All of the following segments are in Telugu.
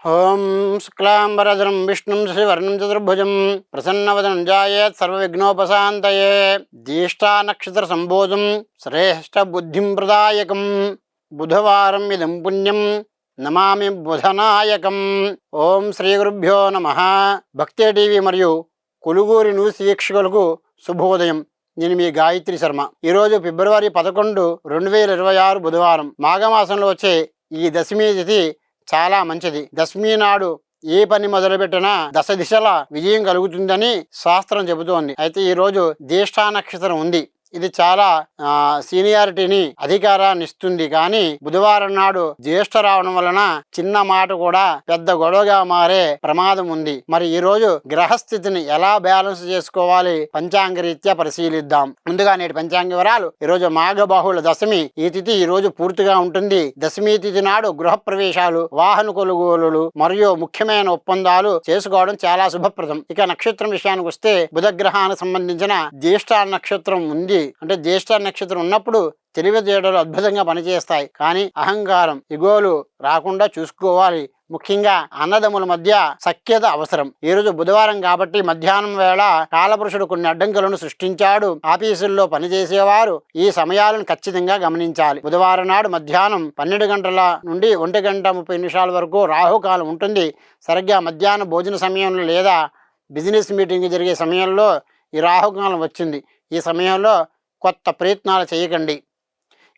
ఓం శుక్లాంబరధరం విష్ణుం శశివర్ణం చతుర్భుజం ప్రసన్నవదనం ధ్యాయేత్ సర్వవిఘ్నోపశాంతయే. జ్యేష్ఠా నక్షత్ర సంబోధం శ్రేష్ఠ బుద్ధిం ప్రదాయకం. బుధవారం ఇదం పుణ్యం నమామి బుధనాయకం. ఓం శ్రీ గురుభ్యో నమః. భక్తి టీవీ మరియు కొలుగూరి న్యూస్ వీక్షకులకు శుభోదయం. నేను మీ గాయత్రి శర్మ. ఈరోజు ఫిబ్రవరి 11, 2026 బుధవారం. మాఘమాసంలో వచ్చే ఈ దశమి తిథి చాలా మంచిది. దశమి నాడు ఏ పని మొదలుపెట్టినా దశ దిశల విజయం కలుగుతుందని శాస్త్రం చెబుతోంది. అయితే ఈ రోజు జ్యేష్ఠ నక్షత్రం ఉంది. ఇది చాలా సీనియారిటీని అధికారాన్ని ఇస్తుంది. కానీ బుధవారం నాడు జ్యేష్ఠ రావడం వలన చిన్న మాట కూడా పెద్ద గొడవగా మారే ప్రమాదం ఉంది. మరి ఈ రోజు గ్రహస్థితిని ఎలా బ్యాలెన్స్ చేసుకోవాలి పంచాంగ రీత్యా పరిశీలిద్దాం. ముందుగా నేటి పంచాంగ వివరాలు. ఈ రోజు మాఘబాహుళ దశమి. ఈ తిథి ఈ రోజు పూర్తిగా ఉంటుంది. దశమి తిథి నాడు గృహ ప్రవేశాలు, వాహన కొనుగోలులు మరియు ముఖ్యమైన ఒప్పందాలు చేసుకోవడం చాలా శుభప్రదం. ఇక నక్షత్రం విషయానికి వస్తే బుధగ్రహానికి సంబంధించిన జ్యేష్ఠ నక్షత్రం ఉంది. అంటే జ్యేష్ఠ నక్షత్రం ఉన్నప్పుడు తెలివితేటలు అద్భుతంగా పనిచేస్తాయి. కానీ అహంకారం, ఇగోలు రాకుండా చూసుకోవాలి. ముఖ్యంగా అన్నదమ్ముల మధ్య సఖ్యత అవసరం. ఈ రోజు బుధవారం కాబట్టి మధ్యాహ్నం వేళ కాలపురుషుడు కొన్ని అడ్డంకులను సృష్టించాడు. ఆఫీసుల్లో పనిచేసేవారు ఈ సమయాలను ఖచ్చితంగా గమనించాలి. బుధవారం నాడు మధ్యాహ్నం 12 గంటల నుండి 1:30 వరకు రాహుకాలం ఉంటుంది. సరిగ్గా మధ్యాహ్నం భోజన సమయంలో లేదా బిజినెస్ మీటింగ్ జరిగే సమయంలో ఈ రాహుకాలం వచ్చింది. ఈ సమయంలో కొత్త ప్రయత్నాలు చేయకండి.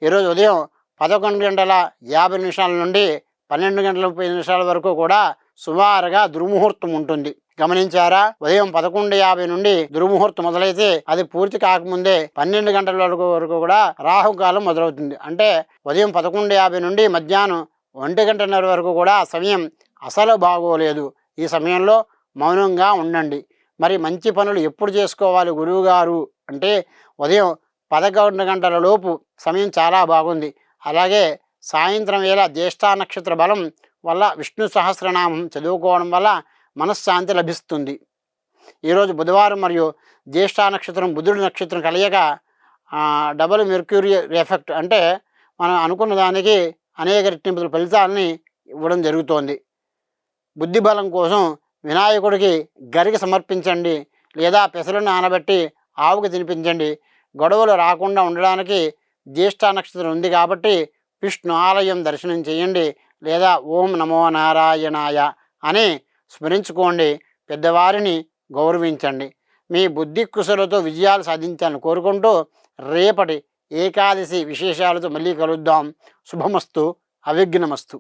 ఈరోజు ఉదయం 11:50 నుండి 12:30 వరకు కూడా సుమారుగా దుర్ముహూర్తం ఉంటుంది. గమనించారా? ఉదయం 11:50 నుండి దుర్ముహూర్తం మొదలైతే అది పూర్తి కాకముందే 12 గంటల వరకు కూడా రాహుకాలం మొదలవుతుంది. అంటే ఉదయం 11:50 నుండి మధ్యాహ్నం 1:30 వరకు కూడా సమయం అసలు బాగోలేదు. ఈ సమయంలో మౌనంగా ఉండండి. మరి మంచి పనులు ఎప్పుడు చేసుకోవాలి గురువుగారు అంటే ఉదయం 11 గంటల లోపు సమయం చాలా బాగుంది. అలాగే సాయంత్రం వేళ జ్యేష్ఠ నక్షత్ర బలం వల్ల విష్ణు సహస్రనామం చదువుకోవడం వల్ల మనశ్శాంతి లభిస్తుంది. ఈరోజు బుధవారం మరియు జ్యేష్ఠ నక్షత్రం బుధుడి నక్షత్రం కలయిక డబుల్ మెర్క్యూరీ ఎఫెక్ట్. అంటే మనం అనుకున్న దానికి అనేక రెట్టింపుల ఫలితాలని ఇవ్వడం జరుగుతోంది. బుద్ధి బలం కోసం వినాయకుడికి గరిక సమర్పించండి లేదా పెసలను నానబెట్టి ఆవుకు తినిపించండి. గొడవలు రాకుండా ఉండడానికి జ్యేష్ఠ నక్షత్రం ఉంది కాబట్టి విష్ణు ఆలయం దర్శనం చేయండి లేదా ఓం నమో నారాయణాయ అని స్మరించుకోండి. పెద్దవారిని గౌరవించండి. మీ బుద్ధి కుశలతో విజయాలు సాధించాలని కోరుకుంటూ రేపటి ఏకాదశి విశేషాలతో మళ్ళీ కలుద్దాం. శుభమస్తు, అవిఘ్నమస్తు.